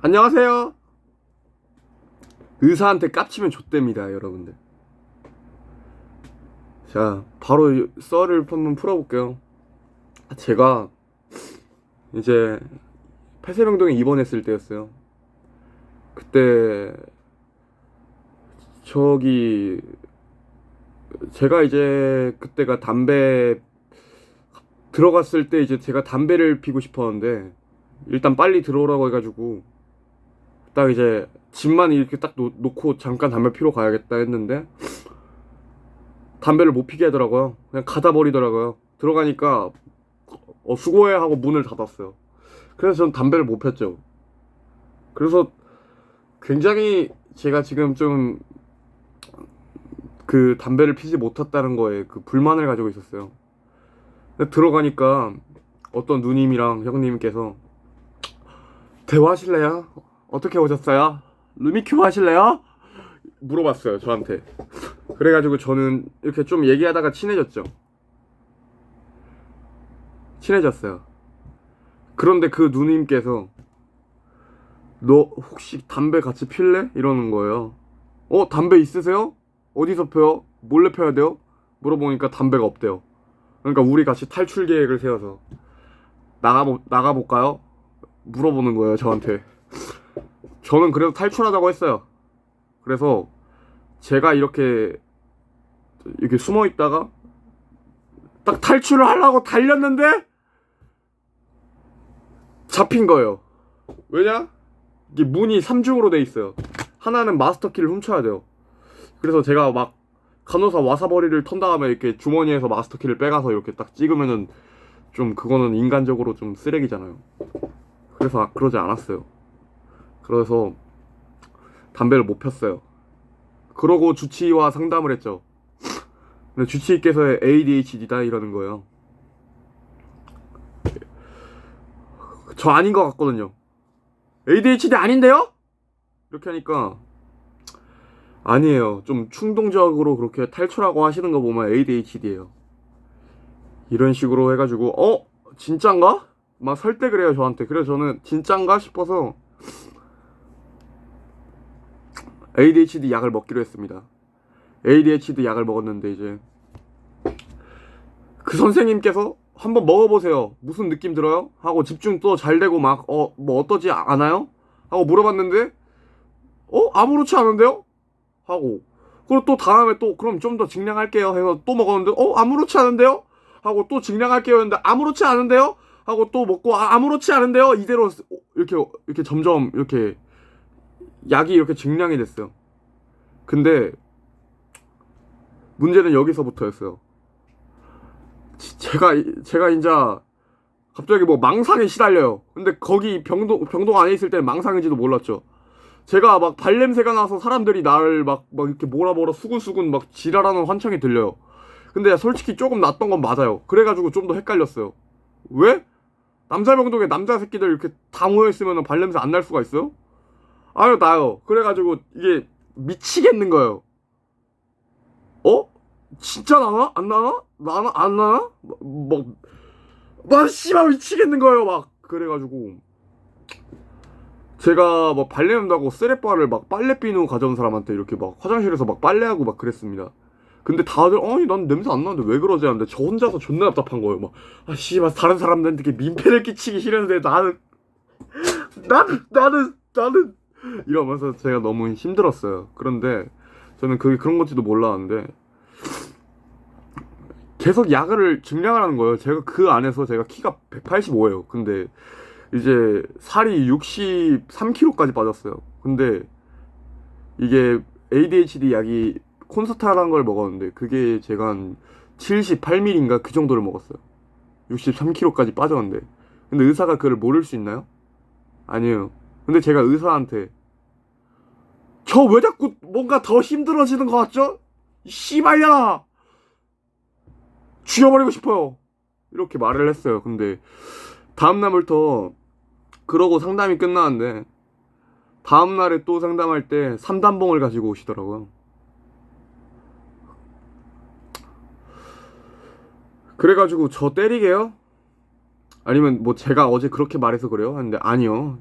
안녕하세요. 의사한테 깝치면 좆됩니다, 여러분들. 자, 바로 썰을 한번 풀어볼게요. 제가 이제 폐쇄병동에 입원했을 때였어요. 그때 저기 제가 이제 그때가 담배 들어갔을 때 이제 제가 담배를 피고 싶었는데 일단 빨리 들어오라고 해가지고 딱 이제 집만 이렇게 딱 놓고 잠깐 담배 피러 가야겠다 했는데 담배를 못 피게 하더라고요. 그냥 가다 버리더라고요. 들어가니까 수고해 하고 문을 닫았어요. 그래서 전 담배를 못 폈죠. 그래서 굉장히 제가 지금 좀 그 담배를 피지 못했다는 거에 그 불만을 가지고 있었어요. 근데 들어가니까 어떤 누님이랑 형님께서 대화하실래요? 어떻게 오셨어요? 루미큐브 하실래요? 물어봤어요, 저한테. 그래가지고 저는 이렇게 좀 얘기하다가 친해졌어요. 그런데 그 누님께서 너 혹시 담배 같이 필래? 이러는 거예요. 담배 있으세요? 어디서 펴요? 몰래 펴야 돼요? 물어보니까 담배가 없대요. 그러니까 우리 같이 탈출 계획을 세워서 나가볼까요? 물어보는 거예요, 저한테. 저는 그래서 탈출하자고 했어요. 그래서 제가 이렇게 숨어 있다가 딱 탈출을 하려고 달렸는데 잡힌 거예요. 왜냐? 이게 문이 3중으로 돼 있어요. 하나는 마스터키를 훔쳐야 돼요. 그래서 제가 막 간호사 와사버리를 턴 다음에 이렇게 주머니에서 마스터키를 빼가서 이렇게 딱 찍으면은 좀 그거는 인간적으로 좀 쓰레기잖아요. 그래서 그러지 않았어요. 그래서 담배를 못 폈어요. 그러고 주치의와 상담을 했죠. 근데 주치의께서 ADHD다 이러는 거예요. 저 아닌 것 같거든요. ADHD 아닌데요? 이렇게 하니까 아니에요. 좀 충동적으로 그렇게 탈출하고 하시는 거 보면 ADHD예요. 이런 식으로 해가지고 진짠가? 막 설득을 해요 저한테. 그래서 저는 진짠가 싶어서 ADHD 약을 먹기로 했습니다. ADHD 약을 먹었는데 이제 그 선생님께서 한번 먹어보세요. 무슨 느낌 들어요? 하고 집중 또 잘 되고 막 뭐 어떠지 않아요? 하고 물어봤는데 아무렇지 않은데요? 하고 그리고 또 다음에 또 그럼 좀 더 증량할게요 해서 또 먹었는데 아무렇지 않은데요? 하고 또 증량할게요 했는데 아무렇지 않은데요? 하고 또 먹고 아무렇지 않은데요? 이대로 이렇게 점점 이렇게 약이 이렇게 증량이 됐어요. 근데 문제는 여기서부터였어요. 제가 이제 갑자기 뭐 망상에 시달려요. 근데 거기 병동 안에 있을 때는 망상인지도 몰랐죠. 제가 막 발냄새가 나서 사람들이 나를 막 이렇게 뭐라 수근수근 막 지랄하는 환청이 들려요. 근데 솔직히 조금 낫던 건 맞아요. 그래가지고 좀 더 헷갈렸어요. 왜? 남자 병동에 남자 새끼들 이렇게 다 모여있으면 발냄새 안 날 수가 있어요? 아유, 나요. 그래가지고 이게 미치겠는 거예요. 어? 진짜 나나? 안 나나? 나나? 안 나나? 막 씨발 미치겠는 거예요. 막 그래가지고 제가 뭐 발레 한다고 쓰레빠를 막 빨래 비누 가져온 사람한테 이렇게 막 화장실에서 막 빨래하고 막 그랬습니다. 근데 다들 아니 난 냄새 안 나는데 왜 그러지 하는데 저 혼자서 존나 답답한 거예요. 막 씨발 다른 사람들한테 이렇게 민폐를 끼치기 싫은데 나는 이러면서 제가 너무 힘들었어요. 그런데 저는 그런 건지도 몰랐는데 계속 약을 증량을 하는 거예요. 제가 그 안에서 제가 키가 185예요. 근데 이제 살이 63kg까지 빠졌어요. 근데 이게 ADHD 약이 콘스타라는 걸 먹었는데 그게 제가 한 78ml인가 그 정도를 먹었어요. 63kg까지 빠졌는데. 근데 의사가 그걸 모를 수 있나요? 아니에요. 근데 제가 의사한테 저 왜 자꾸 뭔가 더 힘들어지는 것 같죠? 씨발야! 죽여버리고 싶어요. 이렇게 말을 했어요. 근데 다음날부터 그러고 상담이 끝나는데 다음날에 또 상담할 때 3단봉을 가지고 오시더라고요. 그래가지고 저 때리게요? 아니면 뭐 제가 어제 그렇게 말해서 그래요? 하는데 아니요.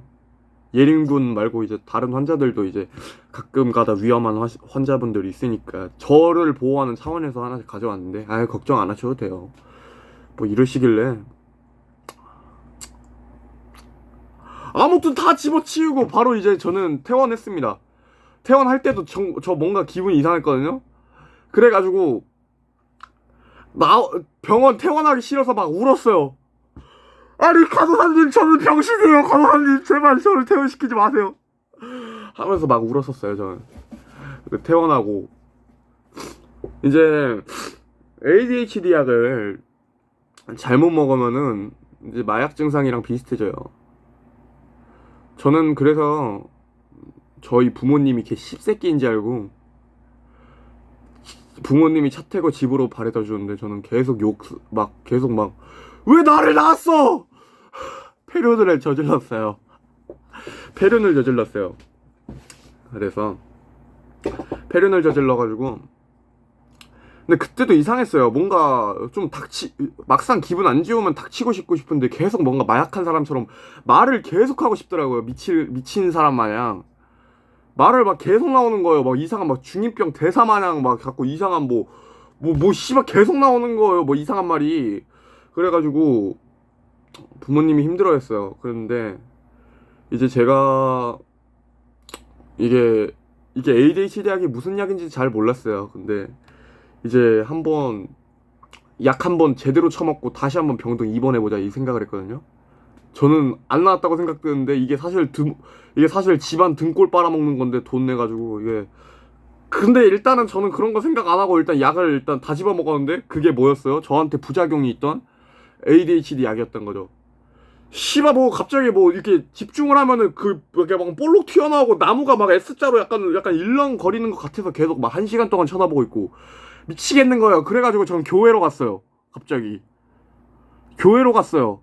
예림군 말고 이제 다른 환자들도 이제 가끔 가다 위험한 환자분들이 있으니까 저를 보호하는 차원에서 하나씩 가져왔는데, 아 걱정 안 하셔도 돼요. 뭐 이러시길래 아무튼 다 집어치우고 바로 이제 저는 퇴원했습니다. 퇴원할 때도 저 뭔가 기분이 이상했거든요. 그래가지고 병원 퇴원하기 싫어서 막 울었어요. 아니 간호사님, 저는 병신이에요. 간호사님 제발 저를 퇴원시키지 마세요 하면서 막 울었었어요. 저는 퇴원하고 이제 ADHD 약을 잘못 먹으면은 이제 마약 증상이랑 비슷해져요. 저는 그래서 저희 부모님이 걔 씹새끼인지 알고 부모님이 차 태고 집으로 바래다 주는데 저는 계속 계속 왜 나를 낳았어! 폐륜을 저질렀어요. 폐륜을 저질렀어요. 그래서 폐륜을 저질러가지고, 근데 그때도 이상했어요. 뭔가 좀 막상 기분 안 좋으면 닥치고 싶은데 계속 뭔가 마약한 사람처럼 말을 계속 하고 싶더라고요. 미친 사람 마냥 말을 막 계속 나오는 거예요. 막 이상한 중이병 대사 마냥 막 갖고 이상한 씨발 계속 나오는 거예요. 뭐 이상한 말이. 그래가지고 부모님이 힘들어했어요. 그런데 이제 제가 이게 ADHD 약이 무슨 약인지 잘 몰랐어요. 근데 이제 약 한 번 제대로 처먹고 다시 한번 병동 입원해보자 이 생각을 했거든요. 저는 안 나왔다고 생각드는데 이게 사실 집안 등골 빨아먹는 건데 돈 내가지고 이게. 근데 일단은 저는 그런 거 생각 안 하고 일단 약을 일단 다 집어 먹었는데 그게 뭐였어요? 저한테 부작용이 있던 ADHD 약이었던 거죠. 씨발 갑자기 이렇게 집중을 하면은 이렇게 막 볼록 튀어나오고 나무가 막 S자로 약간 일렁거리는 것 같아서 계속 막 1시간 동안 쳐다보고 있고 미치겠는 거예요. 그래가지고 저는 교회로 갔어요. 갑자기 교회로 갔어요.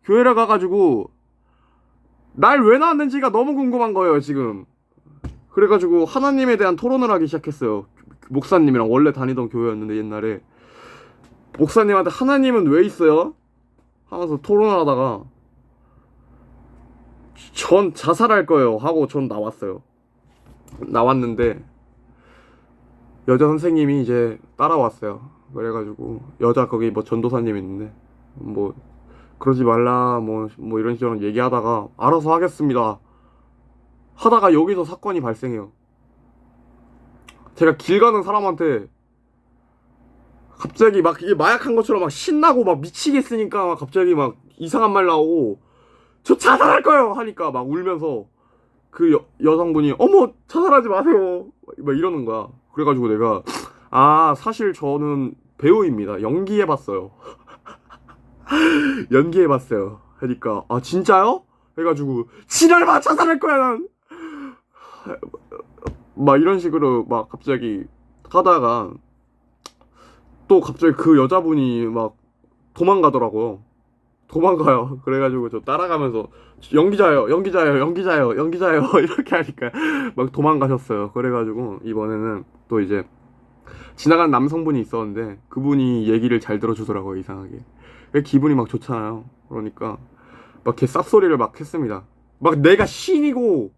교회를 가가지고 날 왜 낳았는지가 너무 궁금한 거예요 지금. 그래가지고 하나님에 대한 토론을 하기 시작했어요. 목사님이랑 원래 다니던 교회였는데 옛날에 목사님한테 하나님은 왜 있어요? 하면서 토론을 하다가 전 자살할 거예요 하고 전 나왔어요. 나왔는데 여자 선생님이 이제 따라왔어요. 그래가지고 여자 거기 전도사님 있는데 그러지 말라 이런 식으로 얘기하다가 알아서 하겠습니다 하다가 여기서 사건이 발생해요. 제가 길 가는 사람한테 갑자기 이게 마약한 것처럼 신나고 미치겠으니까 갑자기 이상한 말 나오고 저 자살할 거예요 하니까 울면서 그 여성분이 어머 자살하지 마세요 이러는 거야. 그래가지고 내가 사실 저는 배우입니다. 연기해봤어요. 연기해봤어요 하니까 진짜요? 해가지고 지랄마 자살할 거야 난 이런 식으로 갑자기 하다가 또 갑자기 그 여자분이 도망가더라고요. 도망가요. 그래가지고 저 따라가면서 연기자예요 이렇게 하니까 도망가셨어요. 그래가지고 이번에는 또 이제 지나간 남성분이 있었는데 그분이 얘기를 잘 들어주더라고요. 이상하게 기분이 좋잖아요. 그러니까 걔 쌉소리를 했습니다. 내가 신이고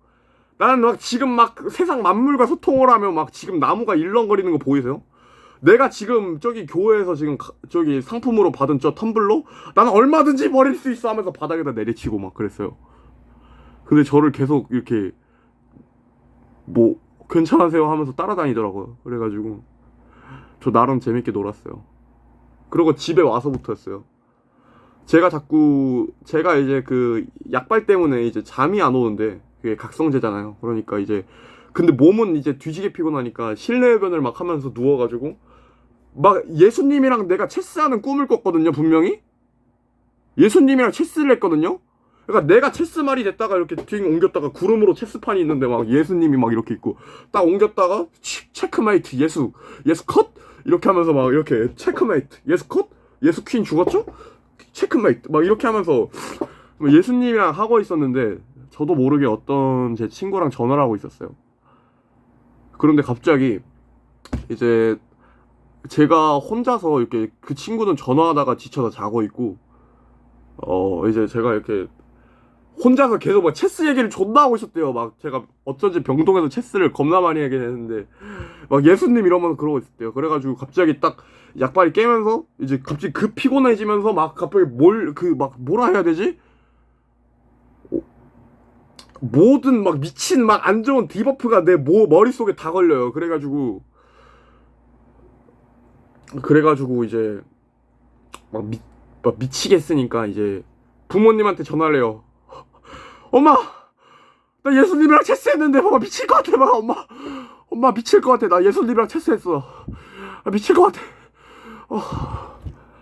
나는 지금 세상 만물과 소통을 하며 지금 나무가 일렁거리는 거 보이세요? 내가 지금 저기 교회에서 지금 저기 상품으로 받은 저 텀블러 나는 얼마든지 버릴 수 있어 하면서 바닥에다 내리치고 그랬어요. 근데 저를 계속 이렇게 괜찮으세요 하면서 따라다니더라고요. 그래가지고 저 나름 재밌게 놀았어요. 그리고 집에 와서부터였어요. 제가 이제 그 약발 때문에 이제 잠이 안 오는데 그게 각성제잖아요. 그러니까 이제 근데 몸은 이제 뒤지게 피곤하니까 실내 흡연을 하면서 누워가지고 예수님이랑 내가 체스하는 꿈을 꿨거든요. 분명히 예수님이랑 체스를 했거든요. 그러니까 내가 체스 말이 됐다가 이렇게 딩 옮겼다가 구름으로 체스판이 있는데 예수님이 이렇게 있고 딱 옮겼다가 체크메이트 예수 컷 이렇게 하면서 이렇게 체크메이트 예수 컷 예수 퀸 죽었죠? 체크메이트 이렇게 하면서 예수님이랑 하고 있었는데 저도 모르게 어떤 제 친구랑 전화를 하고 있었어요. 그런데 갑자기 이제 제가 혼자서 이렇게 그 친구는 전화하다가 지쳐서 자고 있고 이제 제가 이렇게 혼자서 계속 막 체스 얘기를 존나 하고 있었대요. 막 제가 어쩐지 병동에서 체스를 겁나 많이 하게 되는데 막 예수님 이러면서 그러고 있었대요. 그래가지고 갑자기 딱 약발이 깨면서 이제 갑자기 급 피곤해지면서 막 갑자기 뭐라 해야 되지? 모든 막 미친 막 안 좋은 디버프가 내 머릿속에 다 걸려요. 그래가지고 이제 막 미치겠으니까 이제 부모님한테 전화를 해요. 엄마, 나 예수님이랑 체스했는데 엄마 미칠 것 같아. 막 엄마 미칠 것 같아. 나 예수님이랑 체스했어. 미칠 것 같아.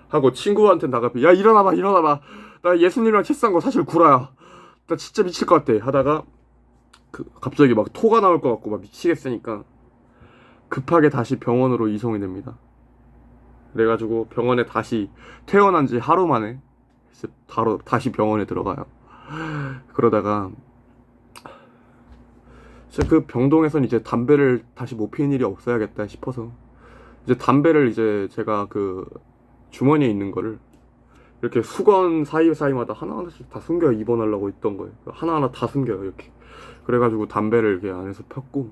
하고 친구한테 나가서 야 일어나봐. 나 예수님이랑 체스한 거 사실 구라야. 나 진짜 미칠 것 같아. 하다가 갑자기 막 토가 나올 것 같고 막 미치겠으니까 급하게 다시 병원으로 이송이 됩니다. 그래가지고 병원에 다시 퇴원한 지 하루 만에 바로 다시 병원에 들어가요. 그러다가 진짜 그 병동에선 이제 담배를 다시 못 피는 일이 없어야겠다 싶어서 이제 담배를 이제 제가 그 주머니에 있는 거를 이렇게 수건 사이마다 하나하나씩 다 숨겨요. 입원하려고 있던 거예요. 하나하나 다 숨겨요. 이렇게. 그래가지고 담배를 이렇게 안에서 폈고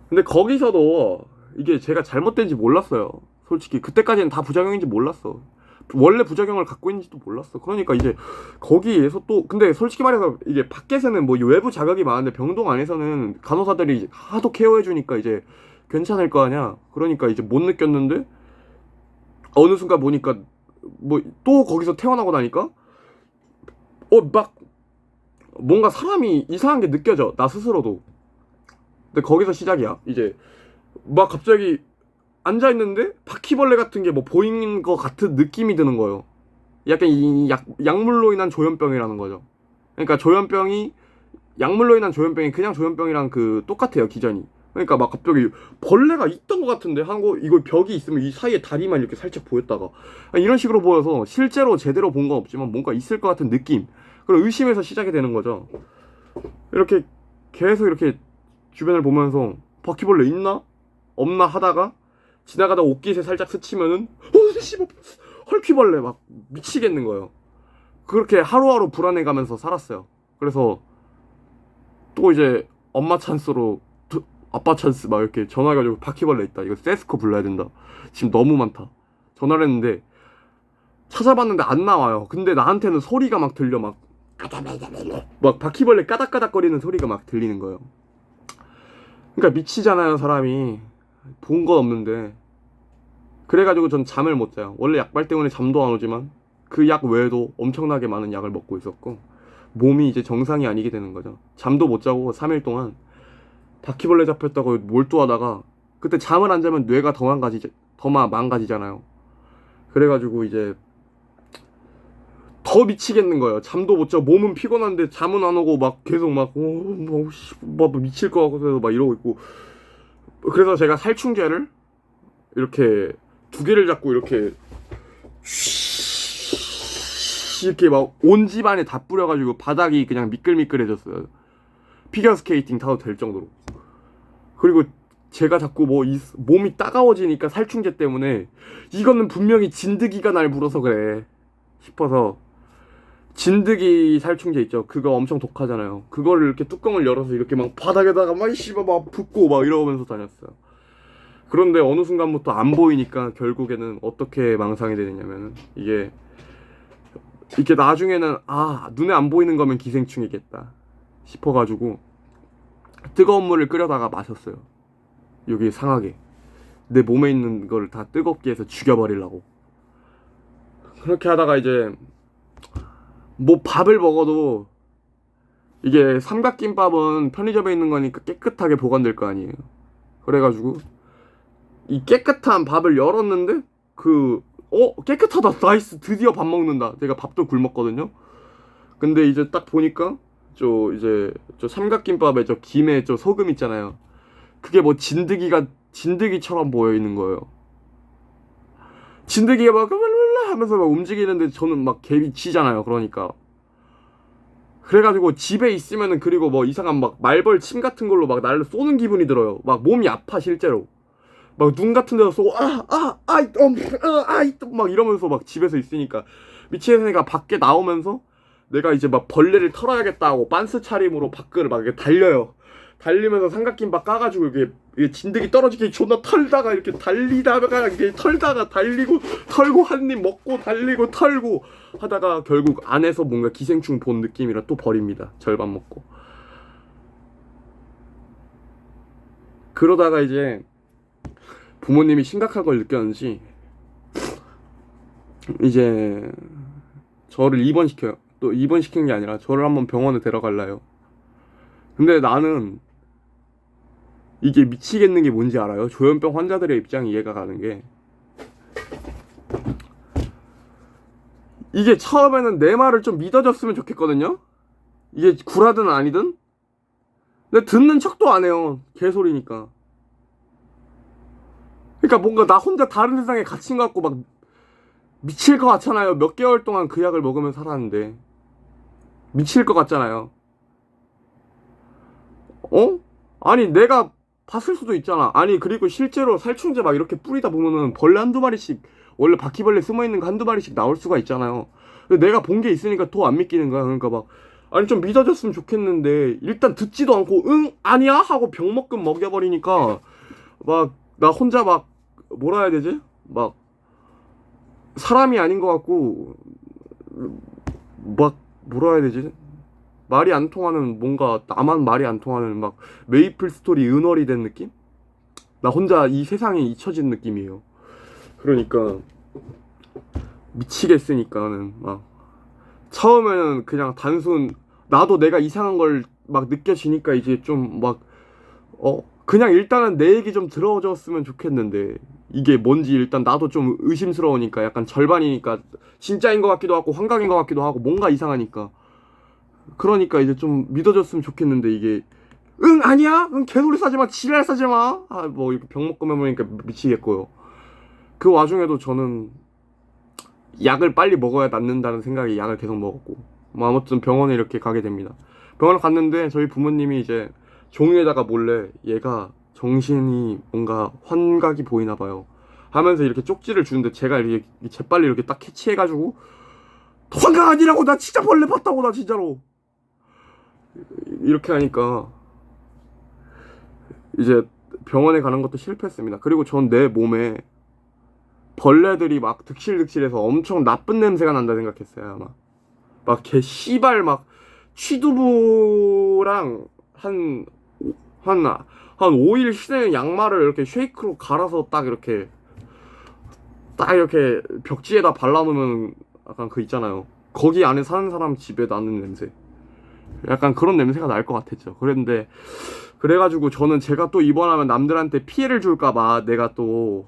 근데 거기서도 이게 제가 잘못된지 몰랐어요. 솔직히 그때까지는 다 부작용인지 몰랐어. 원래 부작용을 갖고 있는지도 몰랐어. 그러니까 이제 거기에서 또 근데 솔직히 말해서 이게 밖에서는 뭐 외부 자극이 많은데 병동 안에서는 간호사들이 하도 케어해주니까 이제 괜찮을 거 아니야. 그러니까 이제 못 느꼈는데 어느 순간 보니까 뭐 또 거기서 퇴원하고 나니까 막 뭔가 사람이 이상한 게 느껴져. 나 스스로도. 근데 거기서 시작이야. 이제 막 갑자기 앉아있는데 바퀴벌레 같은 게 뭐 보이는 것 같은 느낌이 드는 거예요. 약간 이 약물로 인한 조현병이라는 거죠. 그러니까 약물로 인한 조현병이 그냥 조현병이랑 똑같아요, 기전이. 그러니까 막 갑자기 벌레가 있던 것 같은데 이거 벽이 있으면 이 사이에 다리만 이렇게 살짝 보였다가 이런 식으로 보여서 실제로 제대로 본 건 없지만 뭔가 있을 것 같은 느낌. 그리고 의심에서 시작이 되는 거죠. 이렇게 계속 이렇게 주변을 보면서 바퀴벌레 있나? 없나 하다가 지나가다 옷깃에 살짝 스치면은 씨발 헐퀴벌레 막 미치겠는 거예요. 그렇게 하루하루 불안해가면서 살았어요. 그래서 또 이제 엄마 찬스로 아빠 찬스 막 이렇게 전화해가지고 바퀴벌레 있다. 이거 세스코 불러야 된다. 지금 너무 많다. 전화를 했는데 찾아봤는데 안 나와요. 근데 나한테는 소리가 막 들려. 막 바퀴벌레 까닥까닥거리는 소리가 막 들리는 거예요. 그러니까 미치잖아요, 사람이. 본 건 없는데. 그래가지고 전 잠을 못 자요. 원래 약발 때문에 잠도 안 오지만 그 약 외에도 엄청나게 많은 약을 먹고 있었고 몸이 이제 정상이 아니게 되는 거죠. 잠도 못 자고 3일 동안 바퀴벌레 잡혔다고 몰두하다가 그때 잠을 안 자면 뇌가 더 망가지잖아요. 그래가지고 이제 더 미치겠는 거예요. 잠도 못 자고 몸은 피곤한데 잠은 안 오고 막 계속 막 미칠 것 같아서 막 이러고 있고. 그래서 제가 살충제를 이렇게 2개를 잡고 이렇게 막 온 집안에 다 뿌려가지고 바닥이 그냥 미끌미끌해졌어요. 피겨스케이팅 타도 될 정도로. 그리고 제가 자꾸 몸이 따가워지니까 살충제 때문에 이거는 분명히 진드기가 날 물어서 그래 싶어서 진드기 살충제 있죠. 그거 엄청 독하잖아요. 그거를 이렇게 뚜껑을 열어서 이렇게 막 바닥에다가 막 붓고 막 이러면서 다녔어요. 그런데 어느 순간부터 안 보이니까 결국에는 어떻게 망상이 되느냐면 이게 나중에는 눈에 안 보이는 거면 기생충이겠다 싶어가지고 뜨거운 물을 끓여다가 마셨어요. 여기 상하게 내 몸에 있는 걸 다 뜨겁게 해서 죽여버리려고. 그렇게 하다가 이제 뭐 밥을 먹어도 이게 삼각김밥은 편의점에 있는 거니까 깨끗하게 보관될 거 아니에요. 그래가지고 이 깨끗한 밥을 열었는데 깨끗하다. 나이스. 드디어 밥 먹는다. 제가 밥도 굶었거든요. 근데 이제 딱 보니까 저 삼각김밥에 저 김에 저 소금 있잖아요. 그게 뭐 진드기처럼 보여 있는 거예요. 진드기가 막 하면서 막 움직이는데 저는 막 개미치잖아요. 그러니까 그래가지고 집에 있으면은 그리고 뭐 이상한 막 말벌 침 같은 걸로 막 나를 쏘는 기분이 들어요. 막 몸이 아파 실제로. 막 눈 같은 데서 쏘고 막 이러면서 막 집에서 있으니까 미치겠으니까 밖에 나오면서 내가 이제 막 벌레를 털어야겠다 고 빤스 차림으로 밖을 막 이렇게 달려요. 달리면서 삼각김밥 까가지고 이게 진드기 떨어지게 존나 털다가 이렇게 달리다가 이게 털다가 달리고 털고 한 입 먹고 달리고 털고 하다가 결국 안에서 뭔가 기생충 본 느낌이라 또 버립니다. 절반 먹고. 그러다가 이제 부모님이 심각한 걸 느꼈는지 이제 저를 입원시켜요. 또 입원시킨 게 아니라 저를 한번 병원에 데려갈라요. 근데 나는 이게 미치겠는 게 뭔지 알아요? 조현병 환자들의 입장이 이해가 가는 게, 이게 처음에는 내 말을 좀 믿어줬으면 좋겠거든요? 이게 구라든 아니든? 근데 듣는 척도 안 해요. 개소리니까. 그러니까 뭔가 나 혼자 다른 세상에 갇힌 것 같고 막 미칠 것 같잖아요. 몇 개월 동안 그 약을 먹으면 살았는데. 미칠 것 같잖아요. 어? 아니 내가 봤을 수도 있잖아. 아니 그리고 실제로 살충제 막 이렇게 뿌리다 보면은 벌레 한두 마리씩, 원래 바퀴벌레 숨어있는 거 한두 마리씩 나올 수가 있잖아요. 근데 내가 본 게 있으니까 더 안 믿기는 거야. 그러니까 막 아니 좀 믿어줬으면 좋겠는데 일단 듣지도 않고 응 아니야 하고 병먹금 먹여버리니까 막 나 혼자 막 뭐라 해야 되지? 막 사람이 아닌 것 같고 막 뭐라 해야 되지? 말이 안 통하는, 뭔가 나만 말이 안 통하는 막 메이플 스토리 은월이 된 느낌? 나 혼자 이 세상에 잊혀진 느낌이에요. 그러니까 미치겠으니까는 막 처음에는 그냥 단순 나도 내가 이상한 걸 막 느껴지니까 이제 좀 막 그냥 일단은 내 얘기 좀 들어줬으면 좋겠는데 이게 뭔지 일단 나도 좀 의심스러우니까, 약간 절반이니까 진짜인 것 같기도 하고 환각인 것 같기도 하고 뭔가 이상하니까, 그러니까 이제 좀 믿어줬으면 좋겠는데 이게 응 아니야 응 개소리 싸지마 지랄 싸지마 뭐 이렇게 병 먹고 해보니까 미치겠고요. 그 와중에도 저는 약을 빨리 먹어야 낫는다는 생각에 약을 계속 먹었고, 뭐 아무튼 병원에 이렇게 가게 됩니다. 병원을 갔는데 저희 부모님이 이제 종이에다가 몰래 얘가 정신이 뭔가 환각이 보이나 봐요 하면서 이렇게 쪽지를 주는데, 제가 이렇게 재빨리 이렇게 딱 캐치해가지고 환각 아니라고 나 진짜 벌레 봤다고 나 진짜로 이렇게 하니까 이제 병원에 가는 것도 실패했습니다. 그리고 전 내 몸에 벌레들이 막 득실득실해서 엄청 나쁜 냄새가 난다 생각했어요. 아마 막 개 씨발 막 취두부랑 한 5일 신의 양말을 이렇게 쉐이크로 갈아서 딱 이렇게 벽지에다 발라놓으면 약간 그 있잖아요. 거기 안에 사는 사람 집에 나는 냄새. 약간 그런 냄새가 날 것 같았죠. 그래가지고 저는 제가 또 입원하면 남들한테 피해를 줄까봐 내가 또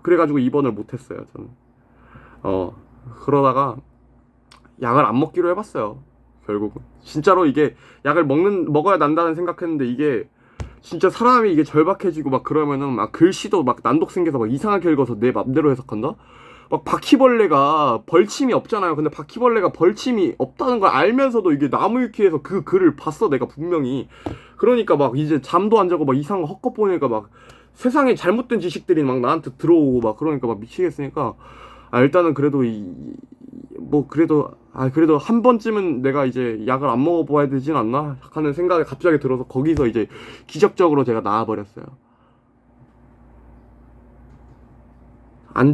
그래가지고 입원을 못했어요. 저는 그러다가 약을 안 먹기로 해봤어요. 결국은 진짜로 이게 약을 먹어야 난다는 생각했는데 이게 진짜 사람이 이게 절박해지고 막 그러면은 막 글씨도 막 난독 생겨서 막 이상하게 읽어서 내 맘대로 해석한다? 막 바퀴벌레가 벌침이 없잖아요. 근데 바퀴벌레가 벌침이 없다는 걸 알면서도 이게 나무위키에서 그 글을 봤어 내가 분명히. 그러니까 막 이제 잠도 안 자고 막 이상한 거 헛것 보니까 막 세상에 잘못된 지식들이 막 나한테 들어오고 막 그러니까 막 미치겠으니까 일단은 그래도 그래도 한 번쯤은 내가 이제 약을 안 먹어봐야 되진 않나 하는 생각이 갑자기 들어서 거기서 이제 기적적으로 제가 나와버렸어요. 안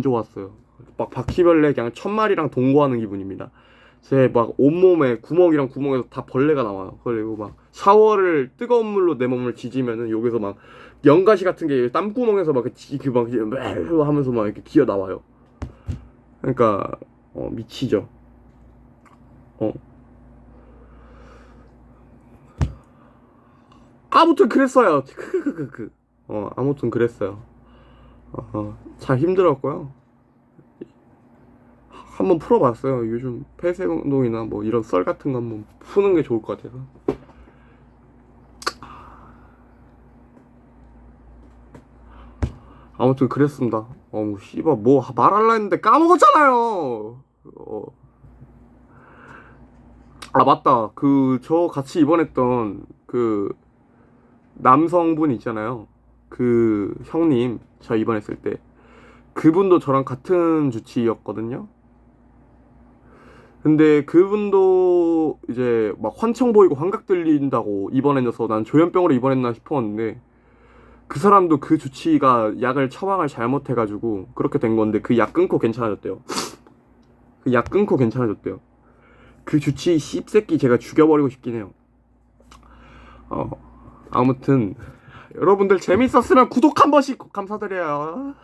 좋았어요. 막 바퀴벌레 그냥 1000마리랑 동거하는 기분입니다. 제 막 온몸에 구멍에서 다 벌레가 나와요. 그리고 막 샤워를 뜨거운 물로 내 몸을 지지면은 여기서 막 연가시 같은 게 땀구멍에서 막 하면서 막 이렇게 기어 나와요. 그러니까 미치죠. 아무튼 그랬어요. 아무튼 그랬어요. 참 힘들었고요. 한번 풀어봤어요. 요즘 폐쇄 운동이나 뭐 이런 썰 같은 거 한번 푸는 게 좋을 것 같아서. 아무튼 그랬습니다. 씨발 뭐 말할라 했는데 까먹었잖아요. 맞다. 저 같이 입원했던 그 남성분 있잖아요. 그 형님, 저 입원했을 때 그분도 저랑 같은 주치의였거든요. 근데 그분도 이제 막 환청 보이고 환각 들린다고 입원해서 난 조현병으로 입원했나 싶었는데 그 사람도 그 주치의가 약을 처방을 잘못해가지고 그렇게 된 건데 그 약 끊고 괜찮아졌대요. 그 약 끊고 괜찮아졌대요. 그 주치의 씹새끼 제가 죽여버리고 싶긴 해요. 아무튼 여러분들 재밌었으면 구독 한 번씩 감사드려요.